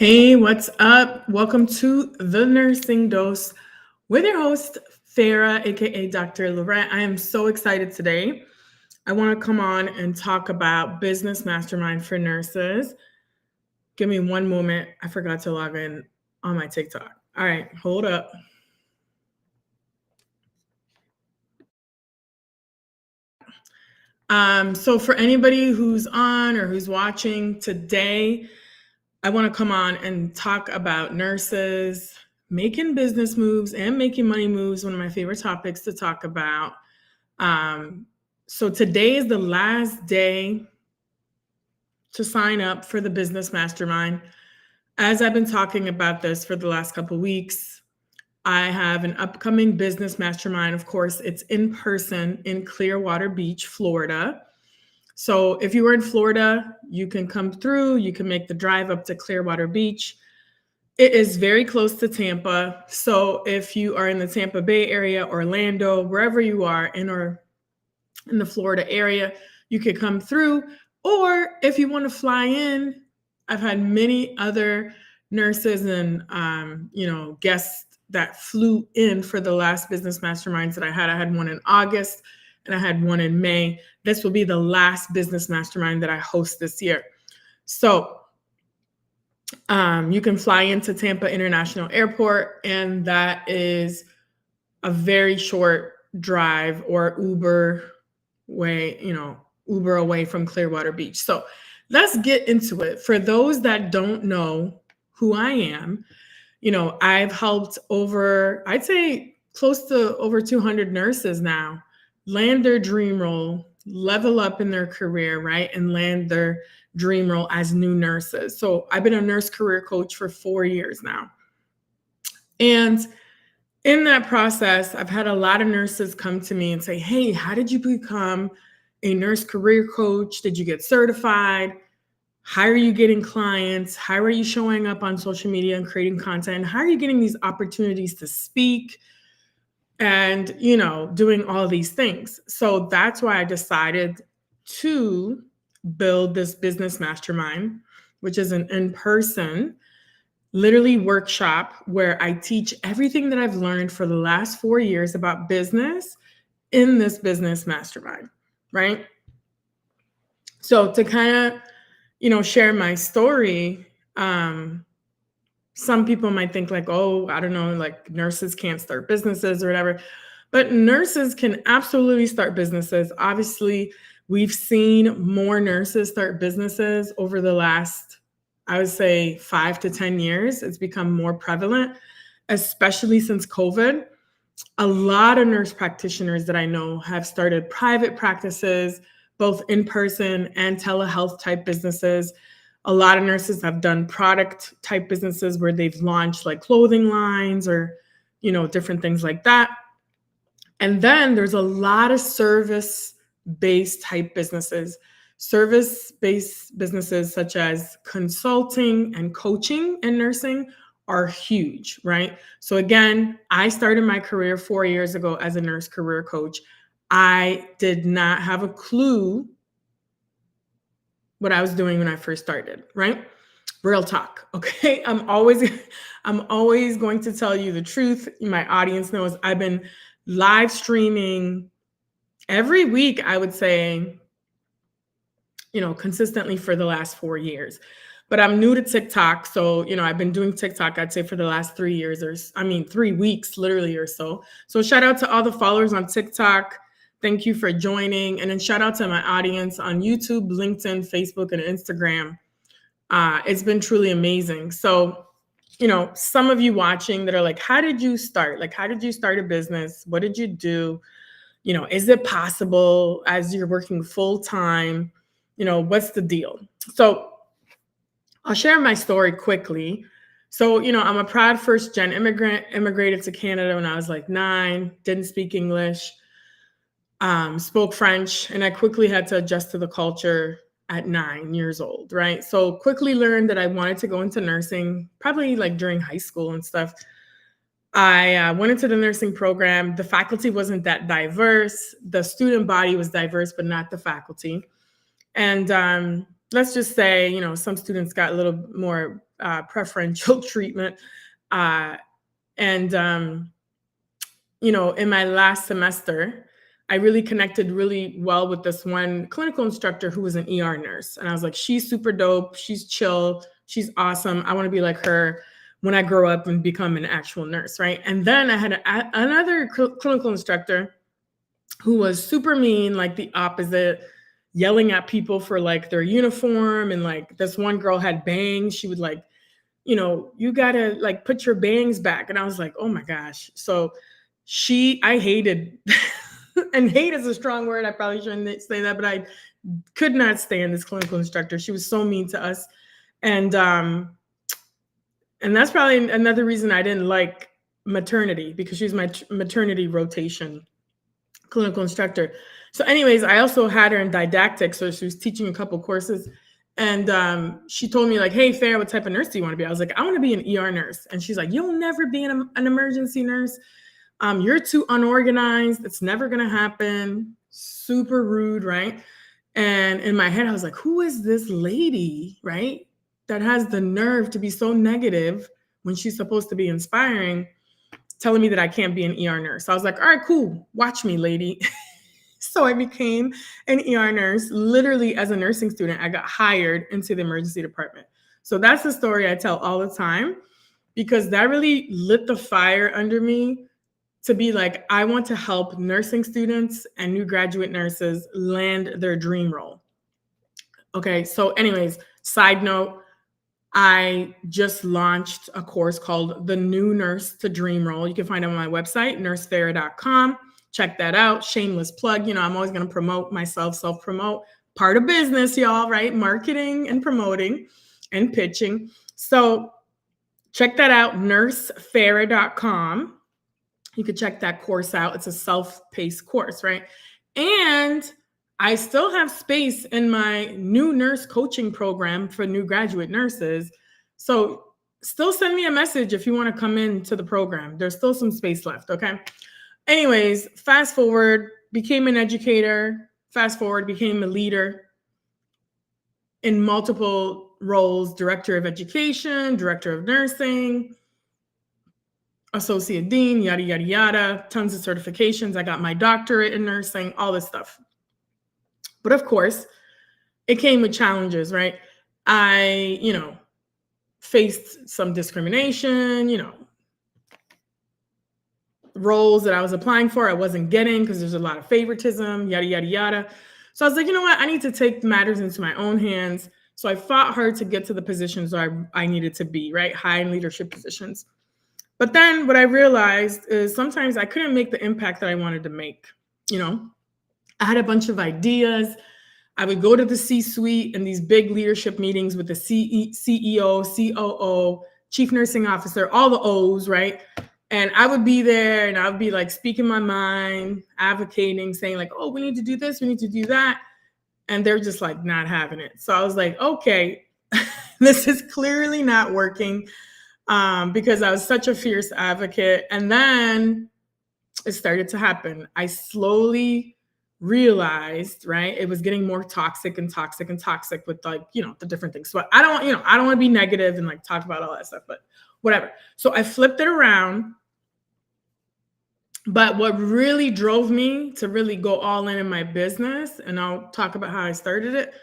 Hey, what's up? Welcome to the Nursing Dose with your host, Farah, aka Dr. Lorette. I am so excited today. I want to come on and talk about business mastermind for nurses. Give me one moment. I forgot to log in on my TikTok. All right, hold up. So for anybody who's on or who's watching today, I want to come on and talk about nurses making business moves and making money moves, one of my favorite topics to talk about. So today is the last day to sign up for the business mastermind. As I've been talking about this for the last couple of weeks, I have an upcoming business mastermind. Of course, it's in person in Clearwater Beach, Florida. So if you were in Florida, you can come through, you can make the drive up to Clearwater Beach. It is very close to Tampa. So if you are in the Tampa Bay area, Orlando, wherever you are in the Florida area, you could come through. Or if you want to fly in, I've had many other nurses and guests that flew in for the last business masterminds that I had. I had one in August and I had one in May. This will be the last business mastermind that I host this year. So you can fly into Tampa International Airport, and that is a very short drive or Uber away from Clearwater Beach. So let's get into it. For those that don't know who I am, I've helped I'd say close to over 200 nurses now land their dream role, level up in their career, right? And land their dream role as new nurses. So I've been a nurse career coach for 4 years now. And in that process, I've had a lot of nurses come to me and say, hey, how did you become a nurse career coach? Did you get certified? How are you getting clients? How are you showing up on social media and creating content? How are you getting these opportunities to speak and, doing all these things? So that's why I decided to build this business mastermind, which is an in-person literally workshop where I teach everything that I've learned for the last 4 years about business in this business mastermind, right? So to kind of, share my story, some people might think like, oh, I don't know, like nurses can't start businesses or whatever, but nurses can absolutely start businesses. Obviously, we've seen more nurses start businesses over the last, I would say 5 to 10 years. It's become more prevalent, especially since COVID. A lot of nurse practitioners that I know have started private practices, both in person and telehealth type businesses. A lot of nurses have done product type businesses where they've launched like clothing lines or, different things like that. And then there's a lot of service-based type businesses. Service-based businesses such as consulting and coaching and nursing are huge, right? So again, I started my career 4 years ago as a nurse career coach. I did not have a clue what I was doing when I first started, right? Real talk, okay? I'm always going to tell you the truth. My audience knows I've been live streaming every week, I would say, consistently for the last 4 years. But I'm new to TikTok. So, I've been doing TikTok, I'd say for the last 3 years 3 weeks, literally or so. So shout out to all the followers on TikTok. Thank you for joining. And then shout out to my audience on YouTube, LinkedIn, Facebook, and Instagram. It's been truly amazing. So, some of you watching that are like, how did you start? Like, how did you start a business? What did you do? Is it possible as you're working full time? What's the deal? So I'll share my story quickly. So, I'm a proud first gen immigrant, immigrated to Canada when I was like 9, didn't speak English, spoke French, and I quickly had to adjust to the culture at 9 years old, right? So quickly learned that I wanted to go into nursing, probably like during high school and stuff. I went into the nursing program. The faculty wasn't that diverse. The student body was diverse, but not the faculty. And let's just say, some students got a little more preferential treatment. Uh, and in my last semester, I really connected really well with this one clinical instructor who was an ER nurse. And I was like, she's super dope. She's chill. She's awesome. I want to be like her when I grow up and become an actual nurse, right? And then I had another clinical instructor who was super mean, like the opposite, yelling at people for like their uniform. And like this one girl had bangs. She would like, you gotta like put your bangs back. And I was like, oh my gosh. So I hated, and hate is a strong word. I probably shouldn't say that, but I could not stand this clinical instructor. She was so mean to us. And that's probably another reason I didn't like maternity, because she was my maternity rotation clinical instructor. So anyways, I also had her in didactics. So she was teaching a couple courses. And she told me like, hey, Farah, what type of nurse do you want to be? I was like, I want to be an ER nurse. And she's like, you'll never be an emergency nurse. You're too unorganized. It's never going to happen. Super rude, right? And in my head, I was like, who is this lady, right, that has the nerve to be so negative when she's supposed to be inspiring, telling me that I can't be an ER nurse? So I was like, all right, cool. Watch me, lady. So I became an ER nurse. Literally, as a nursing student, I got hired into the emergency department. So that's the story I tell all the time, because that really lit the fire under me to be like, I want to help nursing students and new graduate nurses land their dream role. Okay, so anyways, side note, I just launched a course called The New Nurse to Dream Role. You can find it on my website, nursefarah.com. Check that out. Shameless plug. I'm always going to promote myself, self-promote. Part of business, y'all, right? Marketing and promoting and pitching. So check that out, nursefarah.com. You could check that course out. It's a self-paced course, right? And I still have space in my new nurse coaching program for new graduate nurses. So still send me a message if you want to come into the program. There's still some space left, okay? Anyways, fast forward, became an educator. Fast forward, became a leader in multiple roles: director of education, director of nursing, associate dean, yada, yada, yada, tons of certifications. I got my doctorate in nursing, all this stuff. But of course, it came with challenges, right? I, faced some discrimination, roles that I was applying for, I wasn't getting because there's a lot of favoritism, yada, yada, yada. So I was like, you know what? I need to take matters into my own hands. So I fought hard to get to the positions where I needed to be, right? High in leadership positions. But then what I realized is sometimes I couldn't make the impact that I wanted to make. I had a bunch of ideas. I would go to the C-suite in these big leadership meetings with the CEO, COO, chief nursing officer, all the O's, right? And I would be there and I would be like speaking my mind, advocating, saying like, oh, we need to do this, we need to do that. And they're just like not having it. So I was like, okay, this is clearly not working. Because I was such a fierce advocate. And then it started to happen. I slowly realized, right, it was getting more toxic and toxic and toxic with like, the different things. So I don't want to be negative and like talk about all that stuff, but whatever. So I flipped it around. But what really drove me to really go all in my business, and I'll talk about how I started it,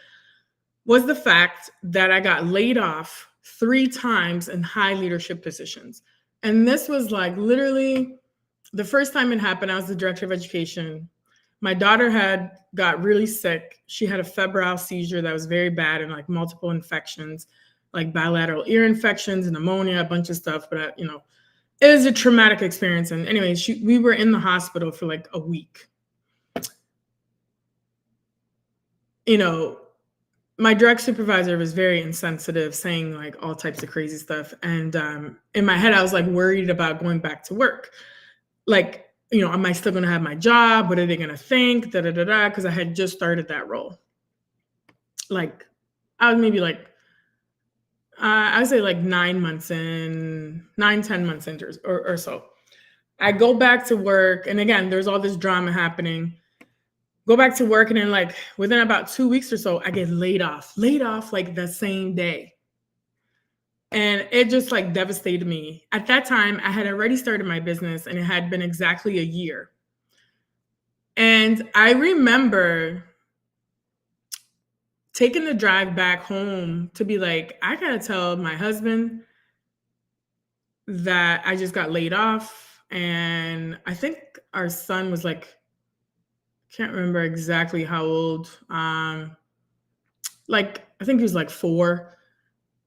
was the fact that I got laid off 3 times in high leadership positions. And this was like literally the first time it happened. I was the director of education. My daughter had got really sick. She had a febrile seizure that was very bad and like multiple infections, like bilateral ear infections, pneumonia, a bunch of stuff. But, it was a traumatic experience. And anyway, we were in the hospital for like a week. My direct supervisor was very insensitive, saying like all types of crazy stuff. And in my head, I was like worried about going back to work. Like, am I still going to have my job? What are they going to think? Because I had just started that role. Like, I was maybe like, I would say like 10 months in or so. I go back to work. And again, there's all this drama happening. go back to work, and then like within about 2 weeks or so, I get laid off like the same day. And it just like devastated me. At that time, I had already started my business and it had been exactly a year. And I remember taking the drive back home to be like, I gotta tell my husband that I just got laid off. And I think our son was like, can't remember exactly how old. Like I think he was like 4.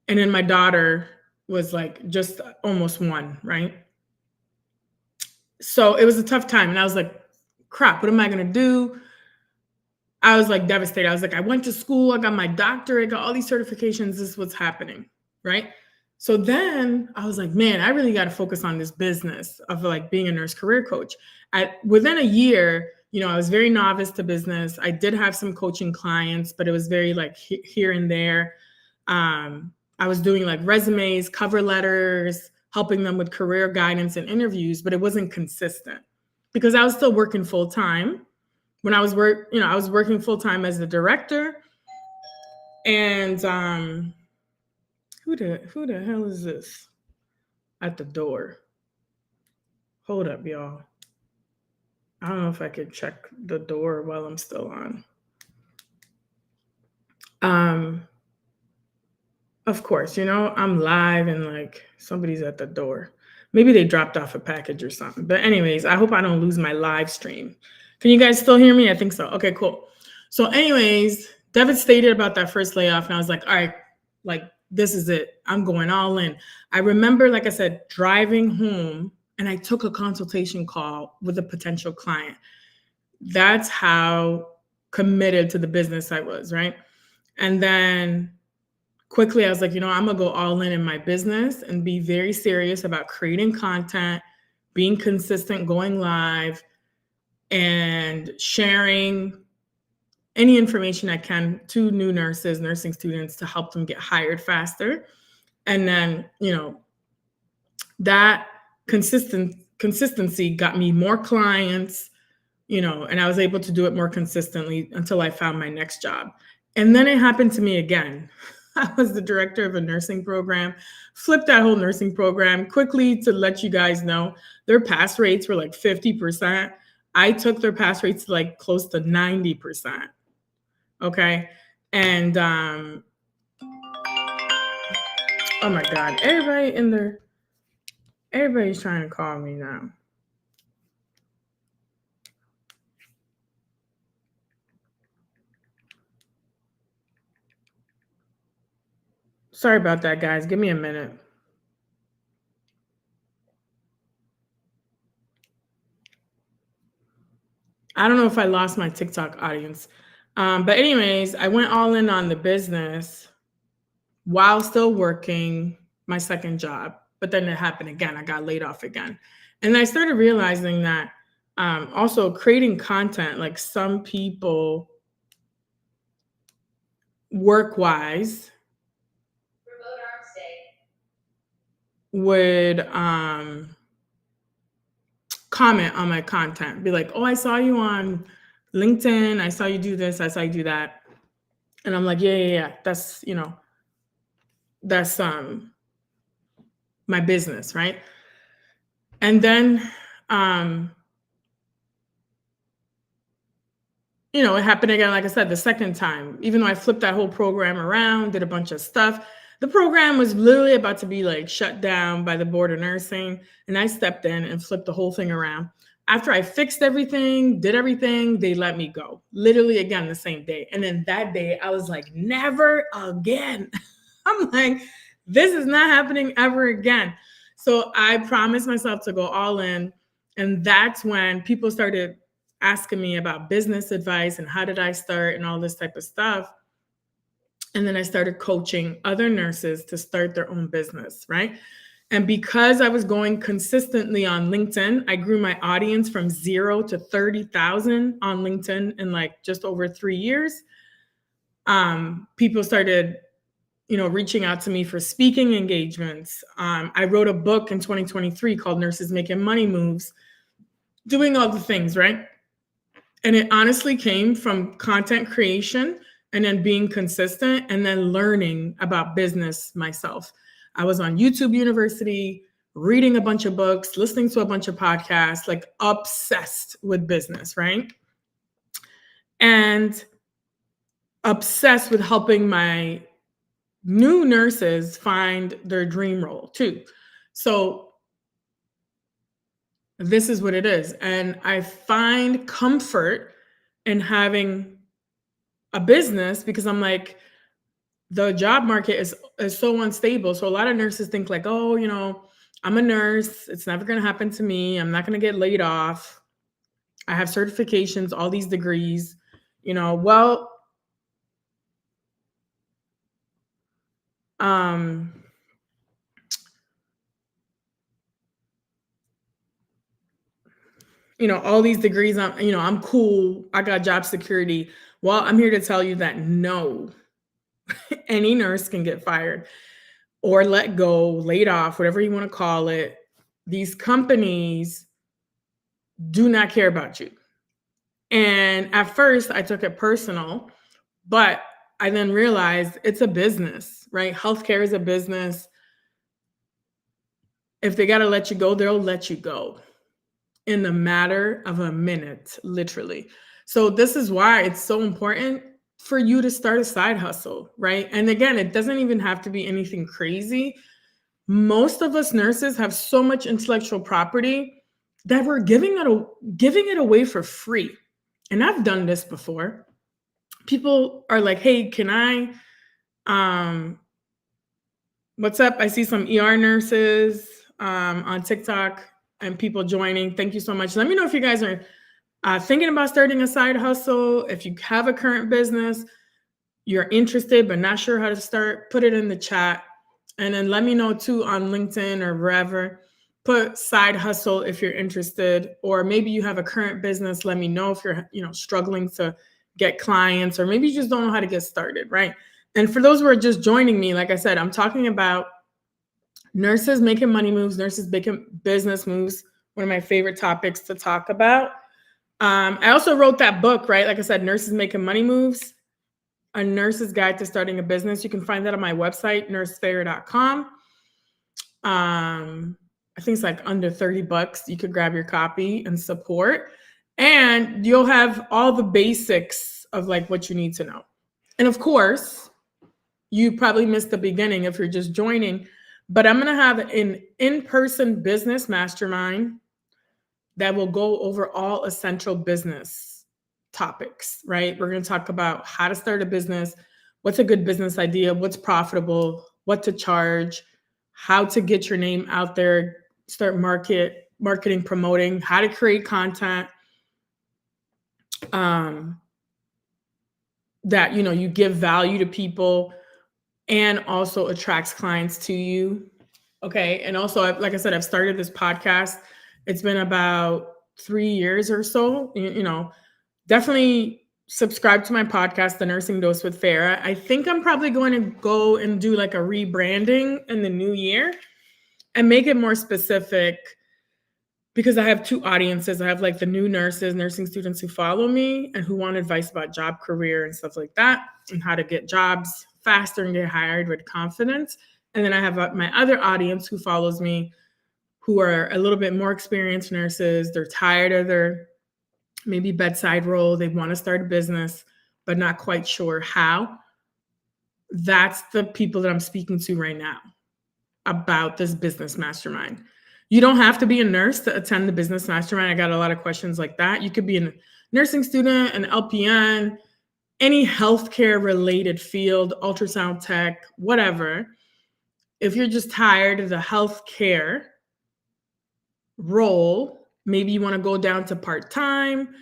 And then my daughter was like just almost 1, right? So it was a tough time. And I was like, crap, what am I gonna do? I was like devastated. I was like, I went to school, I got my doctorate, got all these certifications. This is what's happening, right? So then I was like, man, I really got to focus on this business of like being a nurse career coach. Within a year, I was very novice to business. I did have some coaching clients, but it was very like here and there. I was doing like resumes, cover letters, helping them with career guidance and interviews, but it wasn't consistent because I was still working full time. When I was I was working full time as the director. And who the hell is this at the door? Hold up, y'all. I don't know if I could check the door while I'm still on. Of course, I'm live and like somebody's at the door. Maybe they dropped off a package or something. But anyways, I hope I don't lose my live stream. Can you guys still hear me? I think so. Okay, cool. So anyways, devastated about that first layoff. And I was like, all right, like this is it. I'm going all in. I remember, like I said, driving home and I took a consultation call with a potential client. That's how committed to the business I was, right? And then quickly, I was like, I'm going to go all in my business and be very serious about creating content, being consistent, going live, and sharing any information I can to new nurses, nursing students to help them get hired faster. And then, that consistency got me more clients, and I was able to do it more consistently until I found my next job. And then it happened to me again. I was the director of a nursing program, flipped that whole nursing program quickly to let you guys know their pass rates were like 50%. I took their pass rates to like close to 90%. Okay. And oh my God, everybody's trying to call me now. Sorry about that, guys. Give me a minute. I don't know if I lost my TikTok audience. But anyways, I went all in on the business while still working my second job. But then it happened again. I got laid off again. And I started realizing that also creating content, like some people work-wise would comment on my content, be like, oh, I saw you on LinkedIn. I saw you do this. I saw you do that. And I'm like, yeah. That's, that's my business, right? And then, it happened again, like I said, the second time, even though I flipped that whole program around, did a bunch of stuff. The program was literally about to be like shut down by the board of nursing. And I stepped in and flipped the whole thing around. After I fixed everything, did everything, they let me go. Literally again, the same day. And then that day I was like, never again. I'm like, this is not happening ever again. So I promised myself to go all in. And that's when people started asking me about business advice and how did I start and all this type of stuff. And then I started coaching other nurses to start their own business, right? And because I was going consistently on LinkedIn, I grew my audience from 0 to 30,000 on LinkedIn in like just over 3 years. People started, reaching out to me for speaking engagements. I wrote a book in 2023 called Nurses Making Money Moves, doing all the things, right? And it honestly came from content creation and then being consistent and then learning about business myself. I was on YouTube University, reading a bunch of books, listening to a bunch of podcasts, like obsessed with business, right? And obsessed with helping my new nurses find their dream role too. So this is what it is. And I find comfort in having a business because I'm like, the job market is so unstable. So a lot of nurses think like, oh, I'm a nurse. It's never going to happen to me. I'm not going to get laid off. I have certifications, all these degrees, well, um, all these degrees, I'm cool. I got job security. Well, I'm here to tell you that no, any nurse can get fired or let go, laid off, whatever you want to call it. These companies do not care about you. And at first I took it personal, but I then realized it's a business, right? Healthcare is a business. If they got to let you go, they'll let you go in the matter of a minute, literally. So this is why it's so important for you to start a side hustle, right? And again, it doesn't even have to be anything crazy. Most of us nurses have so much intellectual property that we're giving it away for free. And I've done this before. People are like, "Hey, can I what's up? I see some ER nurses on TikTok and people joining. Thank you so much. Let me know if you guys are thinking about starting a side hustle. If you have a current business, you're interested but not sure how to start, put it in the chat. And then let me know too on LinkedIn or wherever. Put side hustle if you're interested, or maybe you have a current business. Let me know if you're, struggling to get clients, or maybe you just don't know how to get started, right? And for those who are just joining me, like I said, I'm talking about nurses making money moves, nurses making business moves. One of my favorite topics to talk about. I also wrote that book, right? Like I said, Nurses Making Money Moves, A Nurse's Guide to Starting a Business. You can find that on my website, nursefair.com. I think it's like under $30. You could grab your copy and support, and you'll have all the basics of like what you need to know. And of course, you probably missed the beginning if you're just joining, but I'm going to have an in-person business mastermind that will go over all essential business topics, right? We're going to talk about how to start a business, what's a good business idea, what's profitable, what to charge, how to get your name out there, start marketing, promoting, how to create content that, you give value to people and also attracts clients to you. Okay. And also, like I said, I've started this podcast. It's been about 3 years or so. Definitely subscribe to my podcast, The Nursing Dose with Farah. I think I'm probably going to go and do like a rebranding in the new year and make it more specific, because I have two audiences. I have like the new nurses, nursing students who follow me and who want advice about job, career, and stuff like that, and how to get jobs faster and get hired with confidence. And then I have my other audience who follows me, who are a little bit more experienced nurses. They're tired of their maybe bedside role. They want to start a business, but not quite sure how. That's the people that I'm speaking to right now about this business mastermind. You don't have to be a nurse to attend the business mastermind. I got a lot of questions like that. You could be a nursing student, an LPN, any healthcare related field, ultrasound tech, whatever. If you're just tired of the healthcare role, maybe you want to go down to part-time,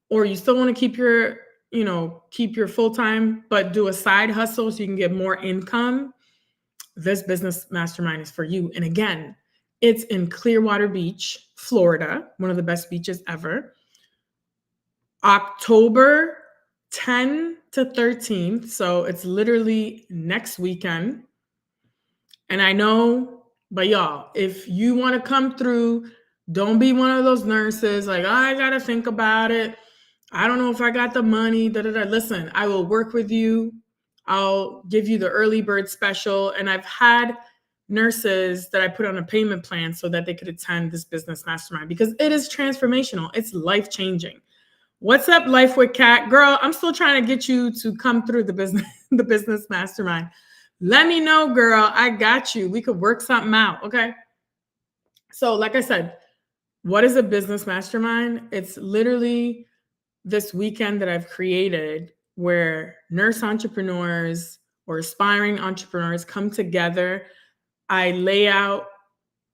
or you still want to keep your full-time, but do a side hustle so you can get more income. This business mastermind is for you. And again, it's in Clearwater Beach, Florida, one of the best beaches ever. October 10 to 13th. So it's literally next weekend. And I know, but y'all, if you want to come through, don't be one of those nurses like, oh, I got to think about it. I don't know if I got the money. Da, da, da. Listen, I will work with you. I'll give you the early bird special. And I've had nurses that I put on a payment plan so that they could attend this business mastermind because it is transformational. It's life changing. What's up, Life with Kat? Girl, I'm still trying to get you to come through the business mastermind. Let me know, girl. I got you. We could work something out. Okay. So, like I said, what is a business mastermind? It's literally this weekend that I've created where nurse entrepreneurs or aspiring entrepreneurs come together. I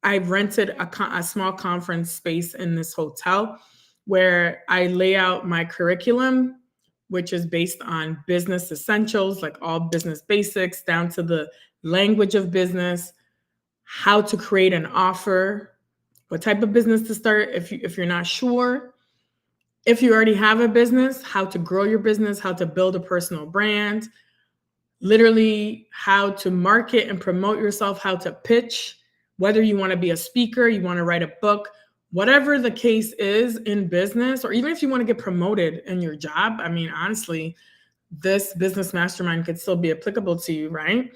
rented a small conference space in this hotel where I lay out my curriculum, which is based on business essentials, like all business basics, down to the language of business, how to create an offer, what type of business to start if you're not sure. If you already have a business, how to grow your business, how to build a personal brand, literally how to market and promote yourself, how to pitch, whether you want to be a speaker, you want to write a book, whatever the case is in business, or even if you want to get promoted in your job. I mean, honestly, this business mastermind could still be applicable to you, right?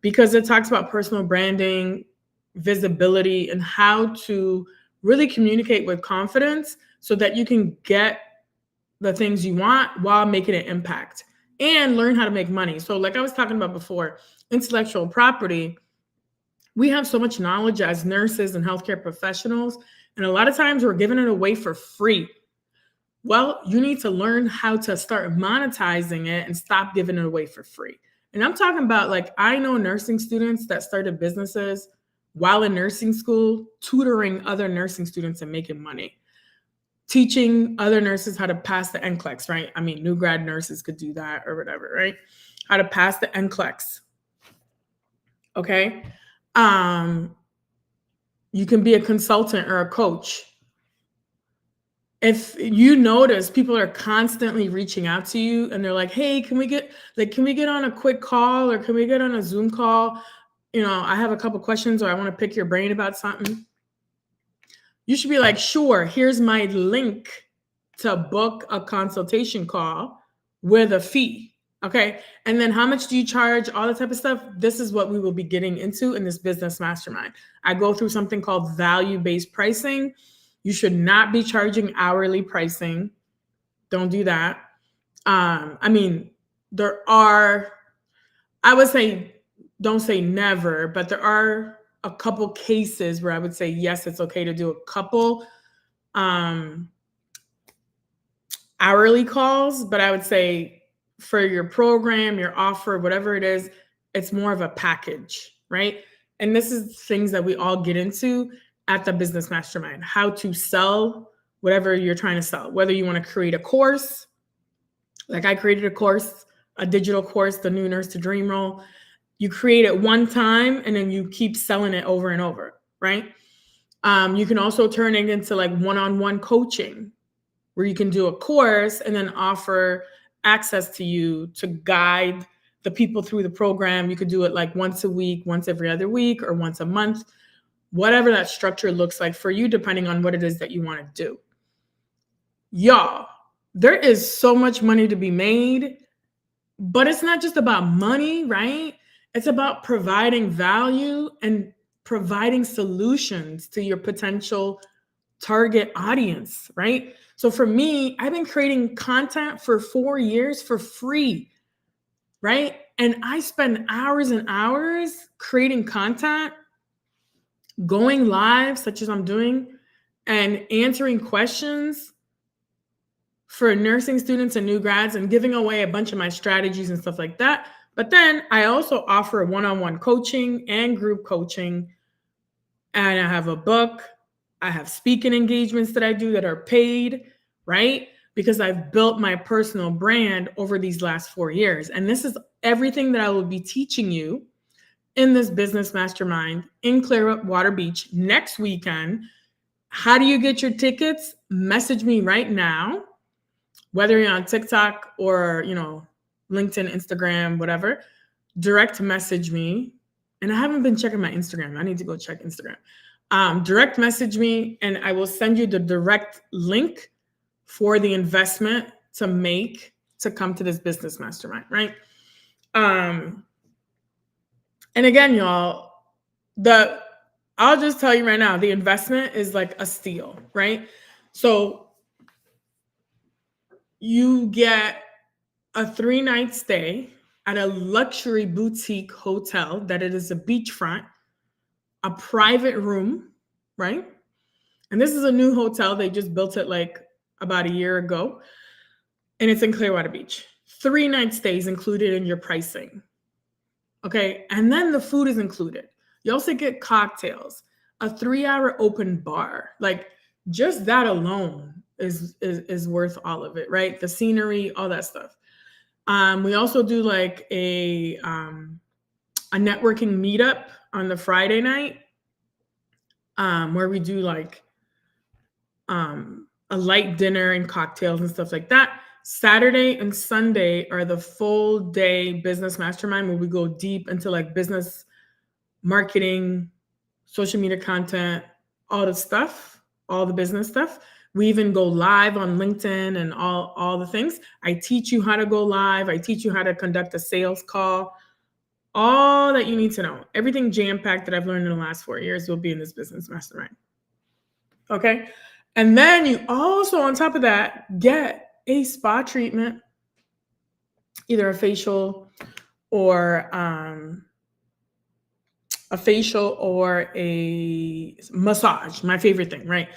Because it talks about personal branding, visibility, and how to really communicate with confidence so that you can get the things you want while making an impact and learn how to make money. So like I was talking about before, intellectual property, we have so much knowledge as nurses and healthcare professionals, and a lot of times we're giving it away for free. Well, you need to learn how to start monetizing it and stop giving it away for free. And I'm talking about, like, I know nursing students that started businesses while in nursing school, tutoring other nursing students and making money, teaching other nurses how to pass the NCLEX, right? I mean, new grad nurses could do that or whatever, right? How to pass the NCLEX. Okay. You can be a consultant or a coach. If you notice people are constantly reaching out to you and they're like, hey, can we get on a quick call, or can we get on a Zoom call? I have a couple questions, or I want to pick your brain about something. You should be like, sure, here's my link to book a consultation call with a fee. Okay. And then how much do you charge? All that type of stuff. This is what we will be getting into in this business mastermind. I go through something called value-based pricing. You should not be charging hourly pricing. Don't do that. I mean, I would say, don't say never, but there are a couple cases where I would say, yes, it's okay to do a couple hourly calls, but I would say for your program, your offer, whatever it is, it's more of a package, right? And this is things that we all get into at the business mastermind, how to sell whatever you're trying to sell, whether you want to create a course, like I created a course, a digital course, the new Nurse to Dream Role. You create it one time and then you keep selling it over and over, right? You can also turn it into like one-on-one coaching, where you can do a course and then offer access to you to guide the people through the program. You could do it like once a week, once every other week, or once a month, whatever that structure looks like for you, depending on what it is that you want to do. Y'all, there is so much money to be made, but it's not just about money, right? It's about providing value and providing solutions to your potential target audience, right? So for me, I've been creating content for 4 years for free, right? And I spend hours and hours creating content, going live, such as I'm doing, and answering questions for nursing students and new grads and giving away a bunch of my strategies and stuff like that. But then I also offer one-on-one coaching and group coaching. And I have a book. I have speaking engagements that I do that are paid, right? Because I've built my personal brand over these last 4 years. And this is everything that I will be teaching you in this business mastermind in Clearwater Beach next weekend. How do you get your tickets? Message me right now, whether you're on TikTok or, LinkedIn, Instagram, whatever. Direct message me. And I haven't been checking my Instagram. I need to go check Instagram. Direct message me and I will send you the direct link for the investment to make to come to this business mastermind, right? And again, y'all, I'll just tell you right now, the investment is like a steal, right? So you get a 3-night stay at a luxury boutique hotel that it is a beachfront, a private room, right? And this is a new hotel. They just built it like about a year ago. And it's in Clearwater Beach. 3-night stays included in your pricing. Okay. And then the food is included. You also get cocktails, a 3-hour open bar. Like just that alone is worth all of it, right? The scenery, all that stuff. We also do like a networking meetup on the Friday night, where we do like a light dinner and cocktails and stuff like that. Saturday and Sunday are the full day business mastermind, where we go deep into like business marketing, social media content, all the stuff, all the business stuff. We even go live on LinkedIn and all the things. I teach you how to go live. I teach you how to conduct a sales call. All that you need to know. Everything jam-packed that I've learned in the last 4 years will be in this business mastermind. Okay. And then you also, on top of that, get a spa treatment, either a facial or a massage. My favorite thing, right?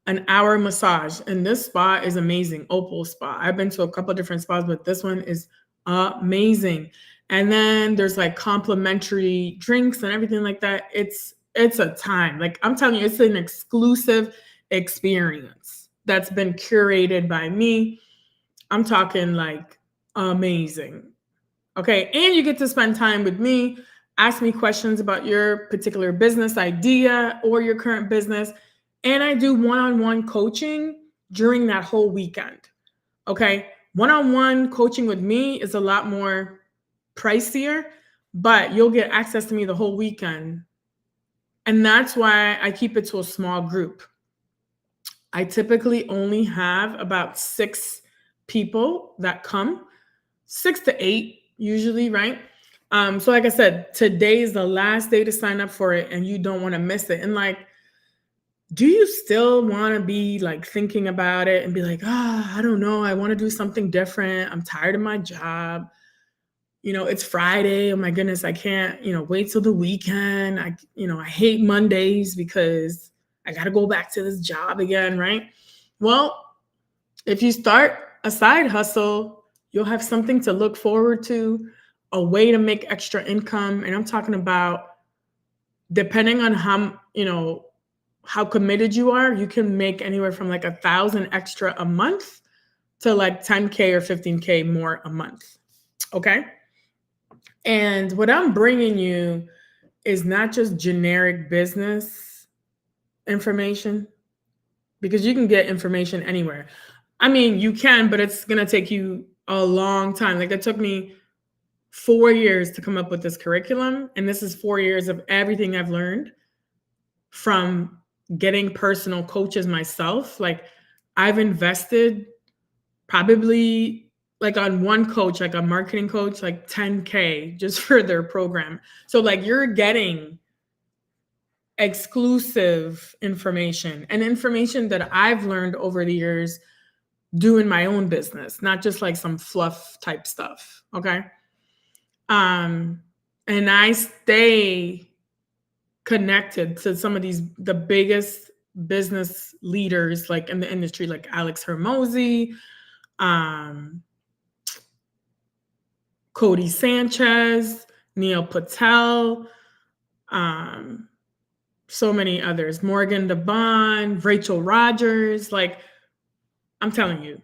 An hour massage. And this spa is amazing. Opal Spa. I've been to a couple of different spas, but this one is amazing. And then there's like complimentary drinks and everything like that. It's a time. Like I'm telling you, it's an exclusive experience that's been curated by me. I'm talking like amazing. Okay. And you get to spend time with me, ask me questions about your particular business idea or your current business. And I do one-on-one coaching during that whole weekend. Okay. One-on-one coaching with me is a lot more pricier, but you'll get access to me the whole weekend. And that's why I keep it to a small group. I typically only have about 6 people that come, 6 to 8 usually, right? So like I said, today is the last day to sign up for it and you don't want to miss it. And like, do you still want to be like thinking about it and be like, I don't know, I want to do something different. I'm tired of my job. It's Friday. Oh my goodness, I can't, wait till the weekend. I hate Mondays because I got to go back to this job again, right? Well, if you start a side hustle, you'll have something to look forward to, a way to make extra income. And I'm talking about, depending on how committed you are, you can make anywhere from like 1,000 extra a month to like 10K or 15K more a month. Okay. And what I'm bringing you is not just generic business information, because you can get information anywhere. I mean, you can, but it's going to take you a long time. Like it took me 4 years to come up with this curriculum. And this is 4 years of everything I've learned from getting personal coaches myself. Like I've invested probably like on one coach, like a marketing coach, like 10K just for their program. So like you're getting exclusive information and information that I've learned over the years doing my own business, not just like some fluff type stuff. Okay. And I stay connected to some of the biggest business leaders like in the industry, like Alex Hermosi, Cody Sanchez, Neil Patel, so many others, Morgan DeBon, Rachel Rogers. Like, I'm telling you,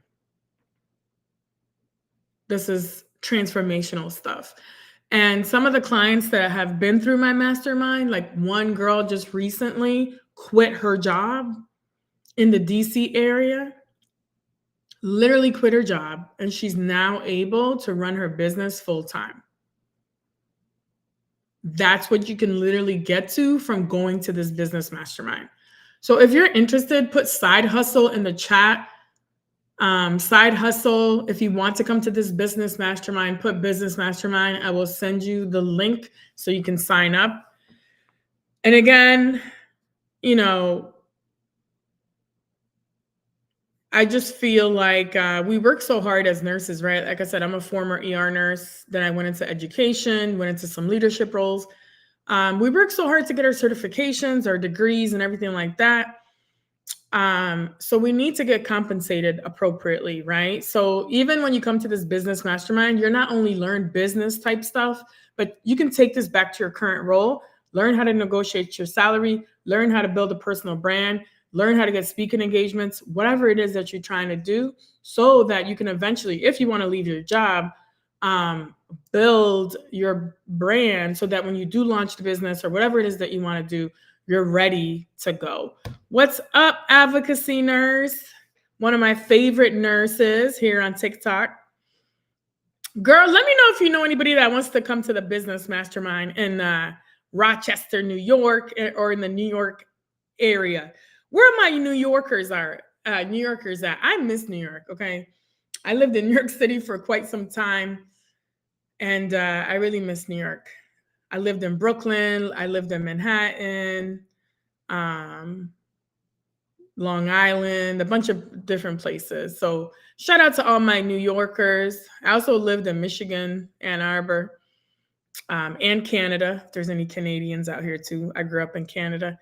this is transformational stuff. And some of the clients that have been through my mastermind, like one girl just recently quit her job in the DC area, literally quit her job, and she's now able to run her business full time. That's what you can literally get to from going to this business mastermind. So if you're interested, put side hustle in the chat. Side hustle. If you want to come to this business mastermind, put business mastermind. I will send you the link so you can sign up. And again, you know, I just feel like we work so hard as nurses, right? Like I said, I'm a former ER nurse. Then I went into education, went into some leadership roles. We work so hard to get our certifications, our degrees, and everything like that. So we need to get compensated appropriately, right? So even when you come to this business mastermind, you're not only learn business type stuff, but you can take this back to your current role, learn how to negotiate your salary, learn how to build a personal brand, learn how to get speaking engagements, whatever it is that you're trying to do, so that you can eventually, if you want to leave your job, build your brand so that when you do launch the business or whatever it is that you want to do, you're ready to go. What's up, advocacy nurse? One of my favorite nurses here on TikTok. Girl, let me know if you know anybody that wants to come to the business mastermind in Rochester, New York, or in the New York area. Where my New Yorkers are, New Yorkers at? I miss New York, okay? I lived in New York City for quite some time, and I really miss New York. I lived in Brooklyn. I lived in Manhattan, Long Island, a bunch of different places. So shout out to all my New Yorkers. I also lived in Michigan, Ann Arbor, and Canada. If there's any Canadians out here too. I grew up in Canada.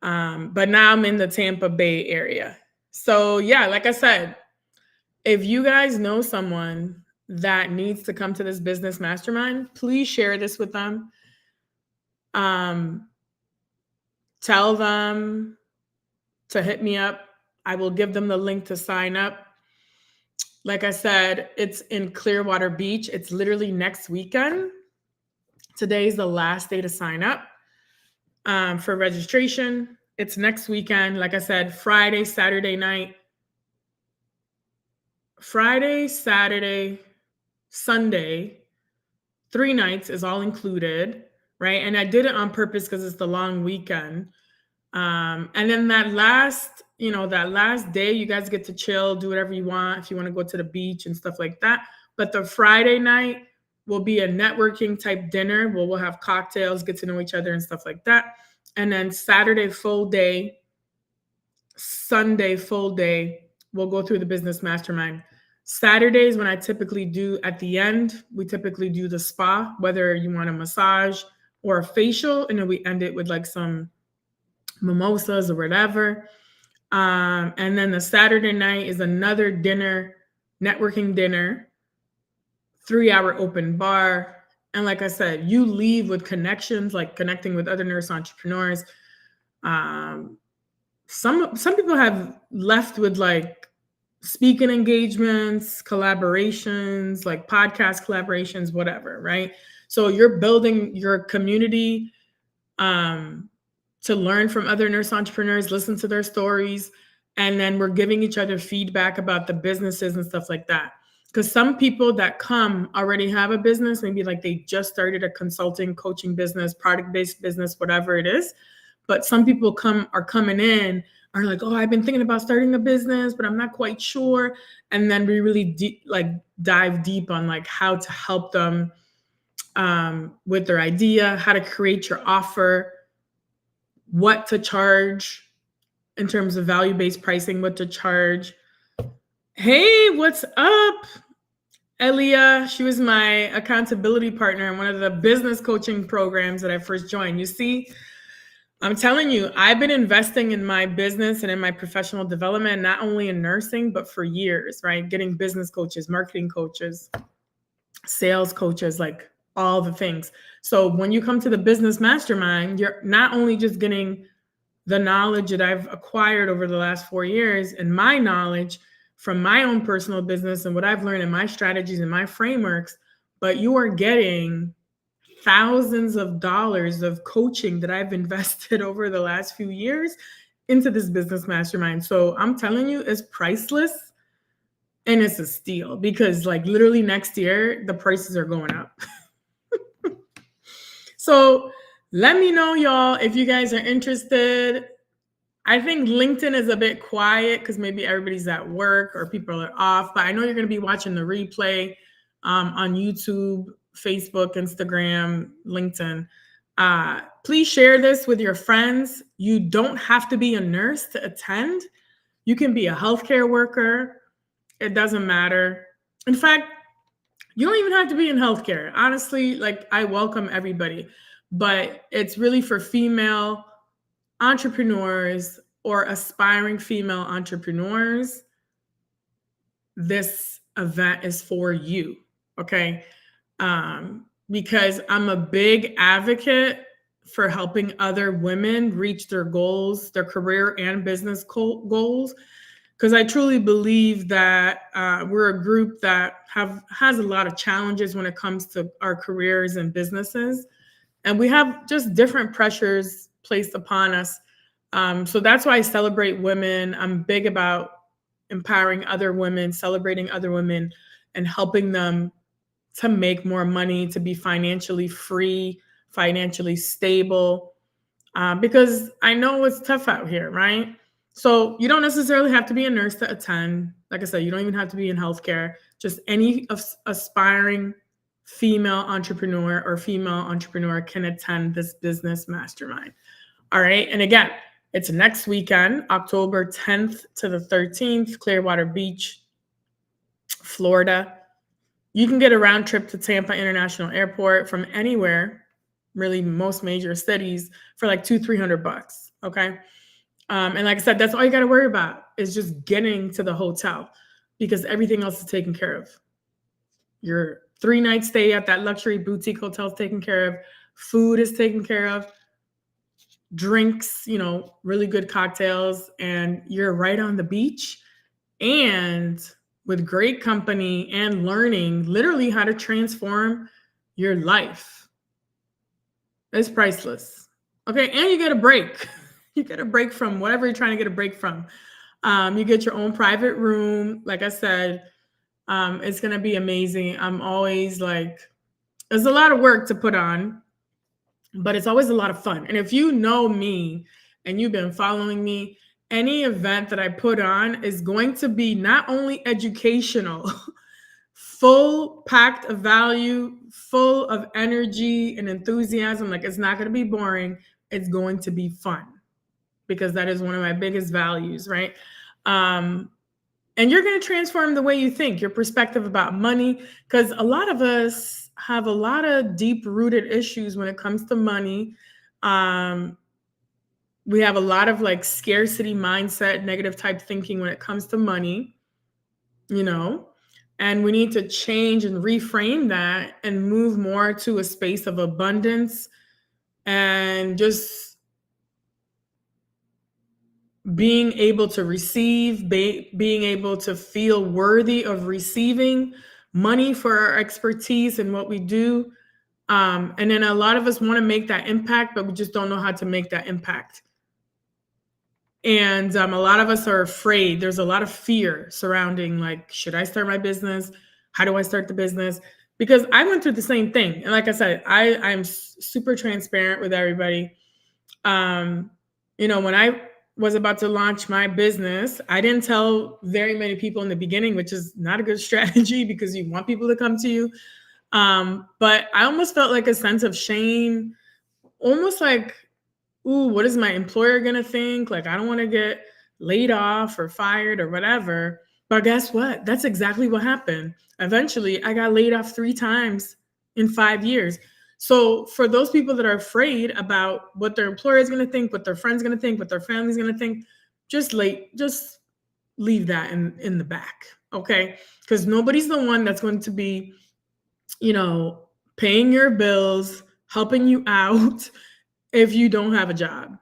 But now I'm in the Tampa Bay area. So yeah, like I said, if you guys know someone that needs to come to this business mastermind, please share this with them. Tell them to hit me up. I will give them the link to sign up. Like I said, it's in Clearwater Beach. It's literally next weekend. Today's the last day to sign up for registration. It's next weekend. Like I said, Friday, Saturday, Sunday, 3 nights is all included, right? And I did it on purpose because it's the long weekend. And then that last day, you guys get to chill, do whatever you want. If you want to go to the beach and stuff like that. But the Friday night will be a networking type dinner where we'll have cocktails, get to know each other and stuff like that. And then Saturday, full day, Sunday, full day, we'll go through the business mastermind. Saturdays, when I typically do at the end, we typically do the spa, whether you want a massage or a facial, and then we end it with like some mimosas or whatever. And then the Saturday night is another dinner, networking dinner, 3-hour open bar. And like I said, you leave with connections, like connecting with other nurse entrepreneurs. Some people have left with like speaking engagements, collaborations, like podcast collaborations, whatever, right? So you're building your community to learn from other nurse entrepreneurs, listen to their stories, and then we're giving each other feedback about the businesses and stuff like that. Because some people that come already have a business, maybe like they just started a consulting, coaching business, product-based business, whatever it is. But some people are coming in, are like, oh, I've been thinking about starting a business, but I'm not quite sure. And then we really dive deep on like how to help them with their idea, how to create your offer, what to charge in terms of value-based pricing, what to charge. Hey, what's up? Elia, she was my accountability partner in one of the business coaching programs that I first joined. You see, I'm telling you, I've been investing in my business and in my professional development, not only in nursing, but for years, right? Getting business coaches, marketing coaches, sales coaches, like all the things. So when you come to the business mastermind, you're not only just getting the knowledge that I've acquired over the last 4 years and my knowledge from my own personal business and what I've learned in my strategies and my frameworks, but you are getting thousands of dollars of coaching that I've invested over the last few years into this business mastermind. So I'm telling you, it's priceless and it's a steal because like literally next year, the prices are going up. So let me know, y'all, if you guys are interested. I think LinkedIn is a bit quiet because maybe everybody's at work or people are off, but I know you're going to be watching the replay on YouTube, Facebook, Instagram, LinkedIn. Please share this with your friends. You don't have to be a nurse to attend. You can be a healthcare worker. It doesn't matter. In fact, you don't even have to be in healthcare. Honestly, like I welcome everybody, but it's really for female entrepreneurs or aspiring female entrepreneurs. This event is for you. Okay. Because I'm a big advocate for helping other women reach their goals, their career and business goals. Because I truly believe that we're a group that has a lot of challenges when it comes to our careers and businesses, and we have just different pressures placed upon us. So that's why I celebrate women. I'm big about empowering other women, celebrating other women, and helping them to make more money, to be financially free, financially stable, because I know it's tough out here, right? So you don't necessarily have to be a nurse to attend. Like I said, you don't even have to be in healthcare. Just any aspiring female entrepreneur or female entrepreneur can attend this business mastermind. All right. And again, it's next weekend, October 10th to the 13th, Clearwater Beach, Florida. You can get a round trip to Tampa International Airport from anywhere, really most major cities, for like $200-300. Okay. And like I said, that's all you got to worry about is just getting to the hotel, because everything else is taken care of. Your 3-night stay at that luxury boutique hotel is taken care of. Food is taken care of. Drinks, really good cocktails, and you're right on the beach and with great company and learning literally how to transform your life. It's priceless. Okay. And you get a break. You get a break from whatever you're trying to get a break from. You get your own private room. Like I said, it's going to be amazing. I'm always like, there's a lot of work to put on, but it's always a lot of fun. And if you know me and you've been following me, any event that I put on is going to be not only educational, full packed of value, full of energy and enthusiasm. Like it's not going to be boring. It's going to be fun, because that is one of my biggest values, right? And you're going to transform the way you think, your perspective about money, because a lot of us have a lot of deep-rooted issues when it comes to money. We have a lot of like scarcity mindset, negative type thinking when it comes to money, and we need to change and reframe that and move more to a space of abundance and just being able to receive, being able to feel worthy of receiving money for our expertise and what we do. And then a lot of us want to make that impact, but we just don't know how to make that impact. And a lot of us are afraid. There's a lot of fear surrounding, like, should I start my business? How do I start the business? Because I went through the same thing. And like I said, I'm super transparent with everybody. When I was about to launch my business, I didn't tell very many people in the beginning, which is not a good strategy because you want people to come to you. But I almost felt like a sense of shame, almost like, ooh, what is my employer going to think? Like, I don't want to get laid off or fired or whatever. But guess what? That's exactly what happened. Eventually, I got laid off 3 times in 5 years. So for those people that are afraid about what their employer is going to think, what their friends going to think, what their family's going to think, just leave that in the back, okay? Because nobody's the one that's going to be, paying your bills, helping you out if you don't have a job.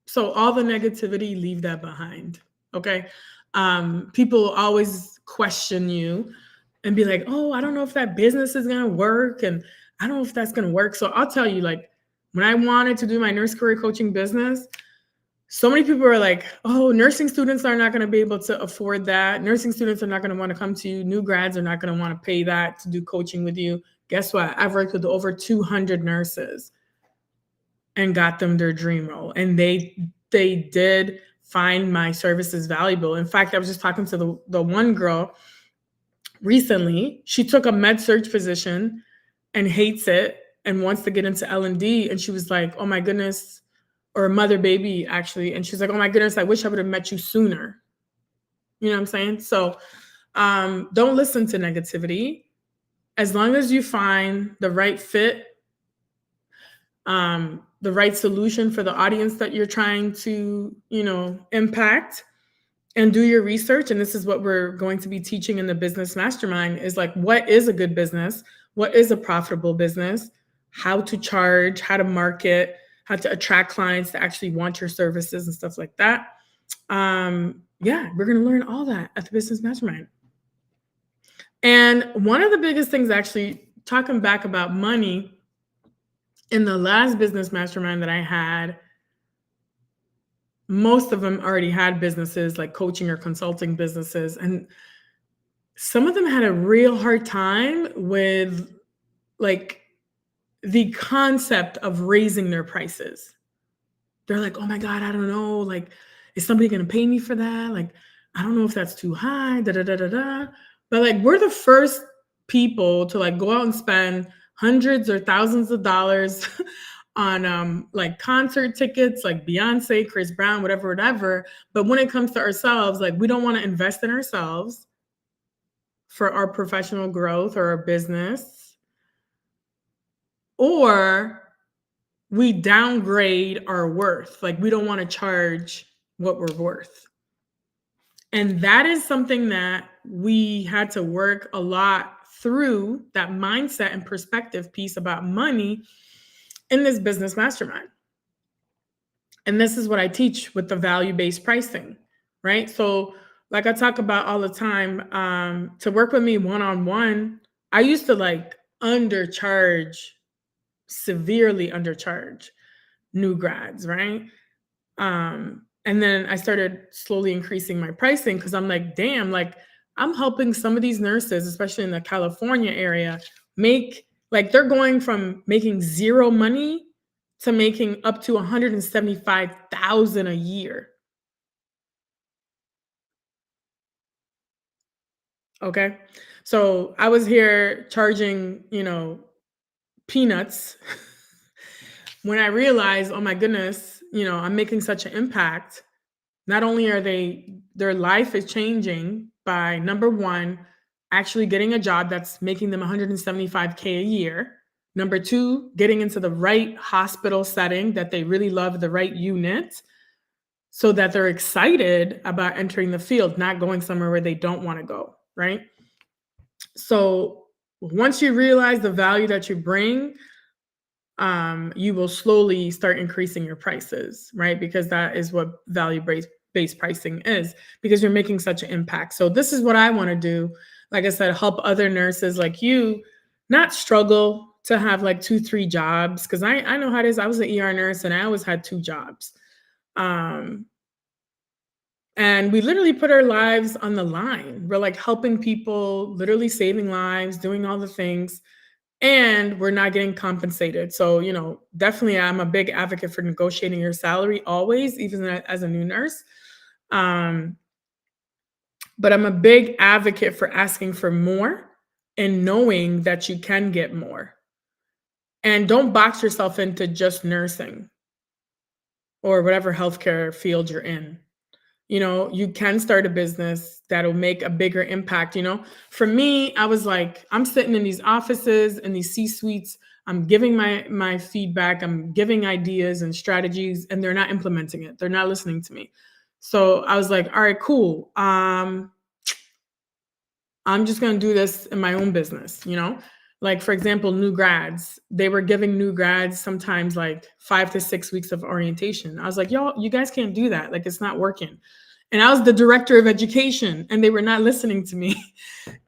So all the negativity, leave that behind, okay? People always question you and be like, oh, I don't know if that business is going to work, and I don't know if that's going to work. So I'll tell you, like, when I wanted to do my nurse career coaching business, so many people are like, oh, nursing students are not going to be able to afford that. Nursing students are not going to want to come to you. New grads are not going to want to pay that to do coaching with you. Guess what? I've worked with over 200 nurses and got them their dream role. And they did find my services valuable. In fact, I was just talking to the one girl recently. She took a med surge position and hates it and wants to get into L&D. And she was like, oh my goodness, or mother baby actually. And she's like, oh my goodness, I wish I would have met you sooner. You know what I'm saying? So don't listen to negativity. As long as you find the right fit, the right solution for the audience that you're trying to, impact, and do your research. And this is what we're going to be teaching in the business mastermind is like, what is a good business? What is a profitable business? How to charge, how to market, how to attract clients to actually want your services and stuff like that. Yeah, we're going to learn all that at the business mastermind. And one of the biggest things, actually, talking back about money, in the last business mastermind that I had, most of them already had businesses like coaching or consulting businesses. And some of them had a real hard time with like the concept of raising their prices. They're like, oh my God, I don't know. Like, is somebody going to pay me for that? Like, I don't know if that's too high, da da da da da. But like, we're the first people to like go out and spend hundreds or thousands of dollars on like concert tickets, like Beyonce, Chris Brown, whatever. But when it comes to ourselves, like we don't want to invest in ourselves for our professional growth or our business, or we downgrade our worth. Like we don't want to charge what we're worth. And that is something that we had to work a lot through, that mindset and perspective piece about money in this business mastermind. And this is what I teach with the value-based pricing, right? So like I talk about all the time, to work with me one-on-one, I used to like undercharge, severely undercharge new grads, right? And then I started slowly increasing my pricing because I'm like, damn, like I'm helping some of these nurses, especially in the California area, make like they're going from making zero money to making up to 175,000 a year. Okay. So I was here charging, peanuts when I realized, oh my goodness, I'm making such an impact. Not only are their life is changing by number one, actually getting a job that's making them 175K a year. Number two, getting into the right hospital setting that they really love, the right unit, so that they're excited about entering the field, not going somewhere where they don't want to go, right? So once you realize the value that you bring, you will slowly start increasing your prices, right? Because that is what value-based pricing is, because you're making such an impact. So this is what I want to do. Like I said, help other nurses like you not struggle to have like 2, 3 jobs. Because I know how it is. I was an ER nurse and I always had 2 jobs. And we literally put our lives on the line. We're like helping people, literally saving lives, doing all the things, and we're not getting compensated. So, definitely I'm a big advocate for negotiating your salary always, even as a new nurse. But I'm a big advocate for asking for more and knowing that you can get more. And don't box yourself into just nursing or whatever healthcare field you're in. You can start a business that'll make a bigger impact. For me, I was like, I'm sitting in these offices and these C-suites. I'm giving my feedback. I'm giving ideas and strategies, and they're not implementing it. They're not listening to me. So I was like, all right, cool. I'm just going to do this in my own business, Like, for example, new grads, they were giving new grads sometimes like 5 to 6 weeks of orientation. I was like, y'all, you guys can't do that. Like, it's not working. And I was the director of education and they were not listening to me.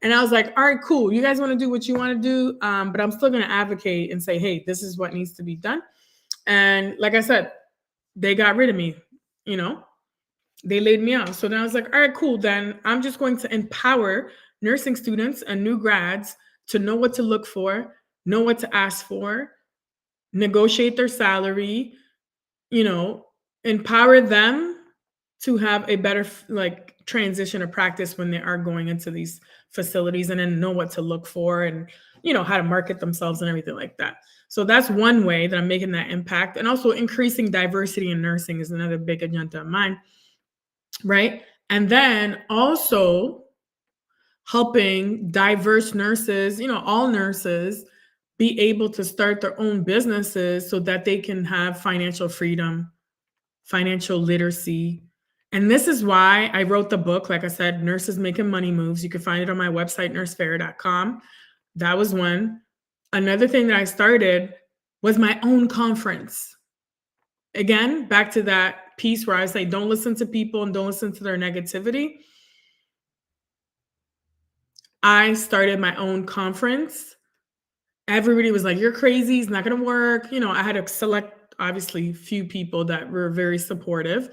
And I was like, all right, cool. You guys want to do what you want to do. But I'm still going to advocate and say, hey, this is what needs to be done. And like I said, they got rid of me, they laid me off. So then I was like, all right, cool. Then I'm just going to empower nursing students and new grads to know what to look for, know what to ask for, negotiate their salary, empower them to have a better like transition of practice when they are going into these facilities, and then know what to look for, and how to market themselves and everything like that. So that's one way that I'm making that impact. And also increasing diversity in nursing is another big agenda of mine, right? And then also helping diverse nurses, all nurses, be able to start their own businesses so that they can have financial freedom, financial literacy. And this is why I wrote the book. Like I said, Nurses Making Money Moves. You can find it on my website, nursefair.com. That was one. Another thing that I started was my own conference. Again, back to that piece where I say, don't listen to people and don't listen to their negativity. I started my own conference. Everybody was like, you're crazy. It's not going to work. I had to select, obviously, few people that were very supportive.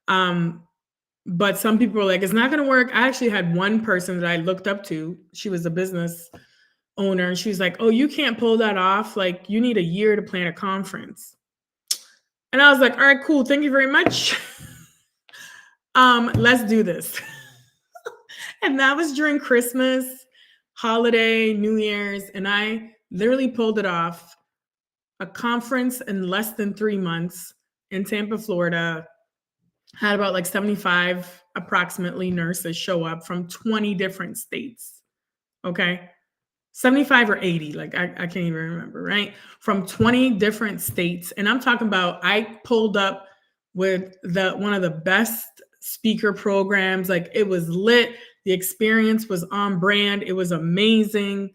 But some people were like, it's not going to work. I actually had one person that I looked up to. She was a business owner. And she was like, oh, you can't pull that off. Like, you need a year to plan a conference. And I was like, all right, cool. Thank you very much. Let's do this. And that was during Christmas, holiday, New Year's. And I literally pulled it off. A conference in less than 3 months in Tampa, Florida. Had about like 75 approximately nurses show up from 20 different states. Okay. 75 or 80, like I can't even remember, right? From 20 different states. And I'm talking about, I pulled up with one of the best speaker programs. Like, it was lit. The experience was on brand. It was amazing.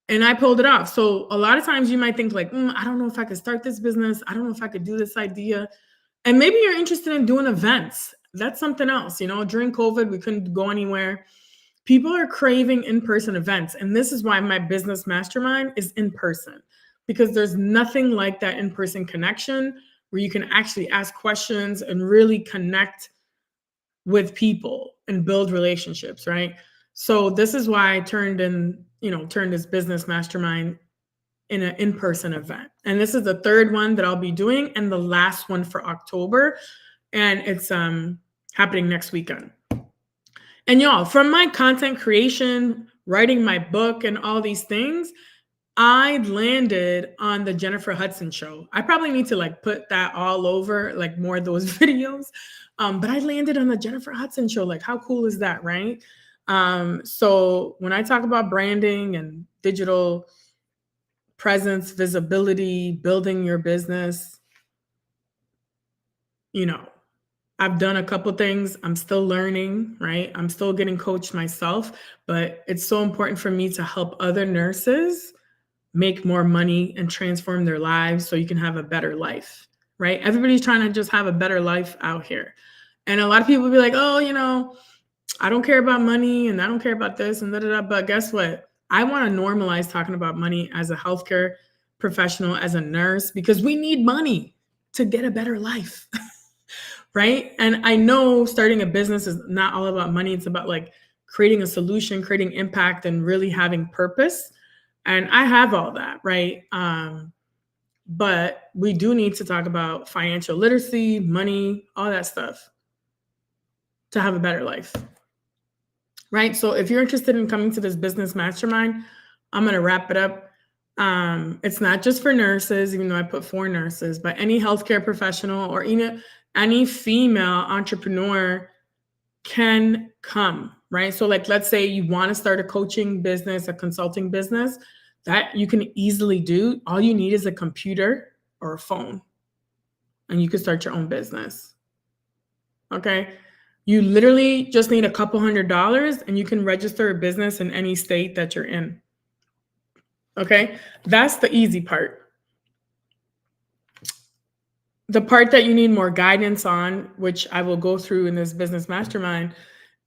And I pulled it off. So a lot of times you might think like, I don't know if I could start this business. I don't know if I could do this idea. And maybe you're interested in doing events. That's something else. During COVID, we couldn't go anywhere. People are craving in-person events. And this is why my business mastermind is in person, because there's nothing like that in-person connection where you can actually ask questions and really connect with people and build relationships, right? So this is why I turned this business mastermind in an in-person event. And this is the third one that I'll be doing, and the last one for October. And it's happening next weekend. And y'all, from my content creation, writing my book, and all these things, I landed on the Jennifer Hudson show. I probably need to like put that all over, like more of those videos. But I landed on the Jennifer Hudson show. Like, how cool is that, right? So when I talk about branding and digital presence, visibility, building your business, I've done a couple things. I'm still learning, right? I'm still getting coached myself, but it's so important for me to help other nurses make more money and transform their lives so you can have a better life, right? Everybody's trying to just have a better life out here. And a lot of people be like, oh, I don't care about money and I don't care about this and da-da-da. But guess what? I want to normalize talking about money as a healthcare professional, as a nurse, because we need money to get a better life. Right? And I know starting a business is not all about money. It's about like creating a solution, creating impact, and really having purpose. And I have all that, right? But we do need to talk about financial literacy, money, all that stuff to have a better life. Right? So if you're interested in coming to this business mastermind, I'm going to wrap it up. It's not just for nurses, even though I put 4 nurses, but any healthcare professional or even any female entrepreneur can come, right? So like, let's say you want to start a coaching business, a consulting business, that you can easily do. All you need is a computer or a phone, and you can start your own business. Okay. You literally just need a couple $100 and you can register a business in any state that you're in. Okay. That's the easy part. The part that you need more guidance on, which I will go through in this business mastermind,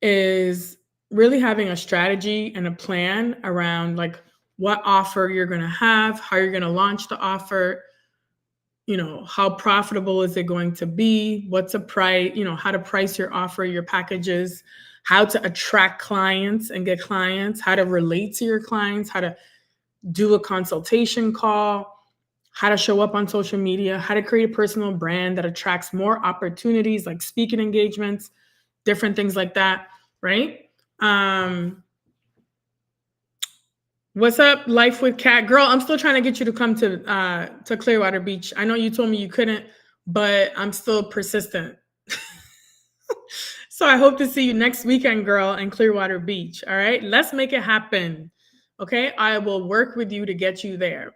is really having a strategy and a plan around like what offer you're going to have, how you're going to launch the offer, how profitable is it going to be, what's a price, how to price your offer, your packages, how to attract clients and get clients, how to relate to your clients, how to do a consultation call, how to show up on social media, how to create a personal brand that attracts more opportunities like speaking engagements, different things like that, right? What's up, Life with Cat? Girl, I'm still trying to get you to come to Clearwater Beach. I know you told me you couldn't, but I'm still persistent. So I hope to see you next weekend, girl, in Clearwater Beach. All right, let's make it happen. Okay, I will work with you to get you there.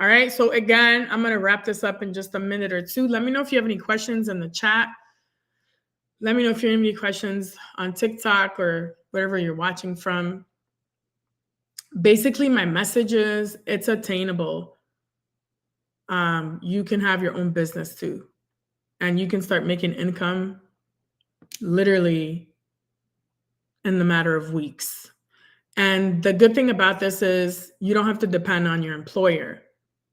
All right, so again, I'm going to wrap this up in just a minute or two. Let me know if you have any questions in the chat. Let me know if you have any questions on TikTok or wherever you're watching from. Basically, my message is it's attainable. You can have your own business too, and you can start making income literally in the matter of weeks. And the good thing about this is you don't have to depend on your employer.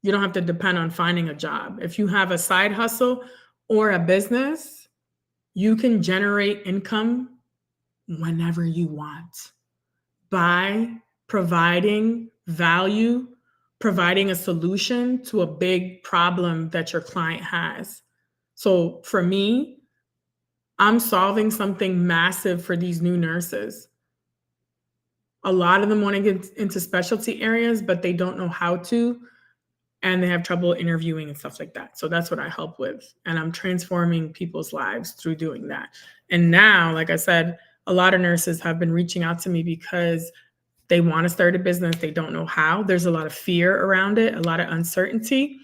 You don't have to depend on finding a job. If you have a side hustle or a business, you can generate income whenever you want by providing value, providing a solution to a big problem that your client has. So for me, I'm solving something massive for these new nurses. A lot of them want to get into specialty areas, but they don't know how to, and they have trouble interviewing and stuff like that. So that's what I help with. And I'm transforming people's lives through doing that. And now, like I said, a lot of nurses have been reaching out to me because they want to start a business. They don't know how. There's a lot of fear around it, a lot of uncertainty.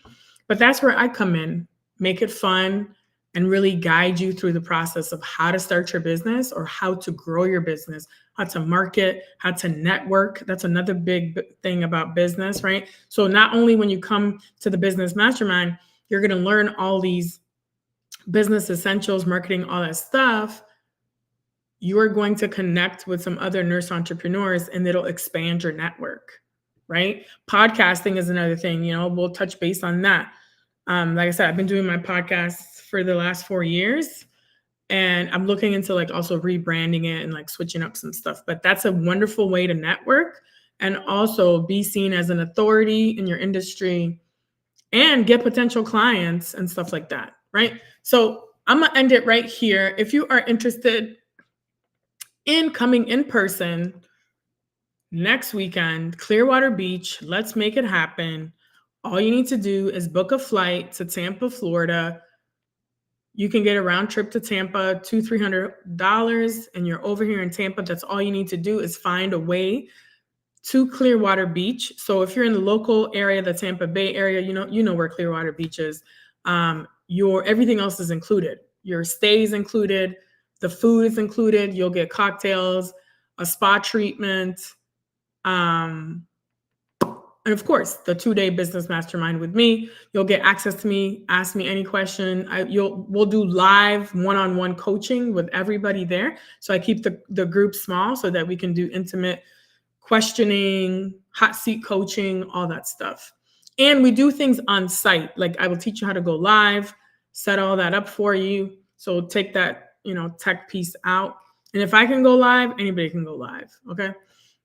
But that's where I come in, make it fun, and really guide you through the process of how to start your business or how to grow your business, how to market, how to network. That's another big thing about business, right? So not only when you come to the Business Mastermind, you're going to learn all these business essentials, marketing, all that stuff. You are going to connect with some other nurse entrepreneurs and it'll expand your network, right? Podcasting is another thing, we'll touch base on that. Like I said, I've been doing my podcasts for the last 4 years and I'm looking into like also rebranding it and like switching up some stuff, but that's a wonderful way to network and also be seen as an authority in your industry and get potential clients and stuff like that, right? So I'm gonna end it right here. If you are interested in coming in person next weekend, Clearwater Beach, let's make it happen. All you need to do is book a flight to Tampa, Florida. You can get a round trip to Tampa, $200-$300, and you're over here in Tampa. That's all you need to do is find a way to Clearwater Beach. So if you're in the local area, the Tampa Bay area, you know where Clearwater Beach is. Your everything else is included. Your stay is included. The food is included. You'll get cocktails, a spa treatment, and of course, the 2-day business mastermind with me. You'll get access to me. Ask me any question. We'll do live one-on-one coaching with everybody there. So I keep the group small so that we can do intimate questioning, hot seat coaching, all that stuff. And we do things on site. Like I will teach you how to go live, set all that up for you. So take that, tech piece out. And if I can go live, anybody can go live. Okay.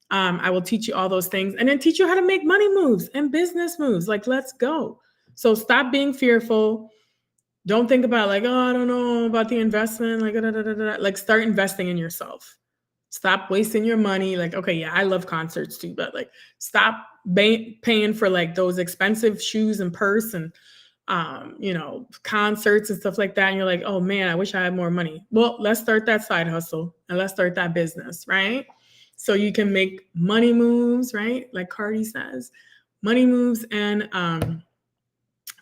I will teach you all those things and then teach you how to make money moves and business moves. Like, let's go. So stop being fearful. Don't think about like, oh, I don't know about the investment. Like start investing in yourself. Stop wasting your money. Like, okay, yeah, I love concerts too, but like stop paying for like those expensive shoes and purse and, concerts and stuff like that. And you're like, oh man, I wish I had more money. Well, let's start that side hustle and let's start that business, right? So you can make money moves, right? Like Cardi says, money moves and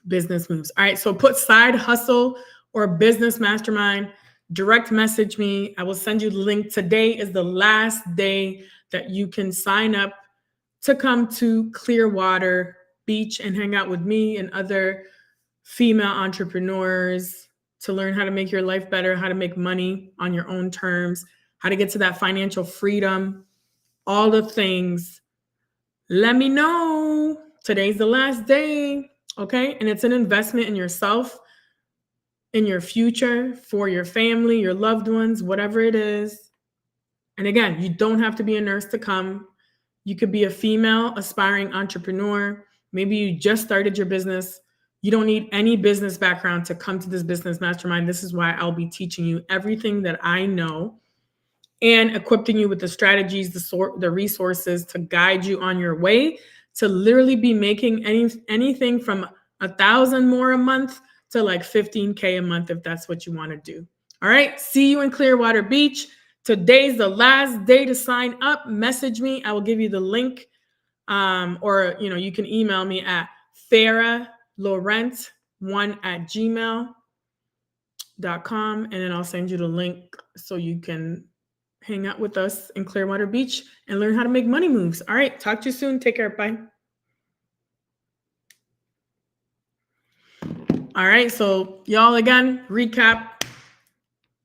business moves. All right, so put side hustle or business mastermind, direct message me. I will send you the link. Today is the last day that you can sign up to come to Clearwater Beach and hang out with me and other female entrepreneurs to learn how to make your life better, how to make money on your own terms, how to get to that financial freedom, all the things. Let me know. Today's the last day, okay? And it's an investment in yourself, in your future, for your family, your loved ones, whatever it is. And again, you don't have to be a nurse to come. You could be a female aspiring entrepreneur. Maybe you just started your business You don't need any business background to come to this business mastermind. This is why I'll be teaching you everything that I know and equipping you with the strategies, the resources to guide you on your way to literally be making anything from 1,000 more a month to like 15K a month if that's what you want to do. All right. See you in Clearwater Beach. Today's the last day to sign up. Message me. I will give you the link. Or you can email me at farah.laurent1@gmail.com, and then I'll send you the link so you can hang out with us in Clearwater Beach and learn how to make money moves. All right. Talk to you soon. Take care. Bye. All right. So y'all, again, recap.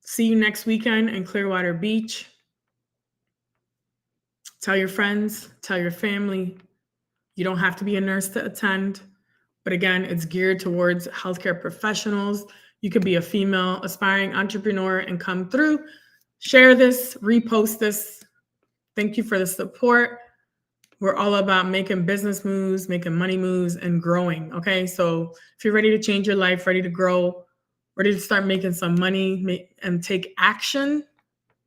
See you next weekend in Clearwater Beach. Tell your friends, tell your family. You don't have to be a nurse to attend. But again, it's geared towards healthcare professionals. You could be a female aspiring entrepreneur and come through. Share this, repost this. Thank you for the support. We're all about making business moves, making money moves, and growing. Okay. So if you're ready to change your life, ready to grow, ready to start making some money and take action,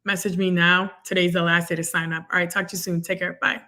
message me now. Today's the last day to sign up. All right. Talk to you soon. Take care. Bye.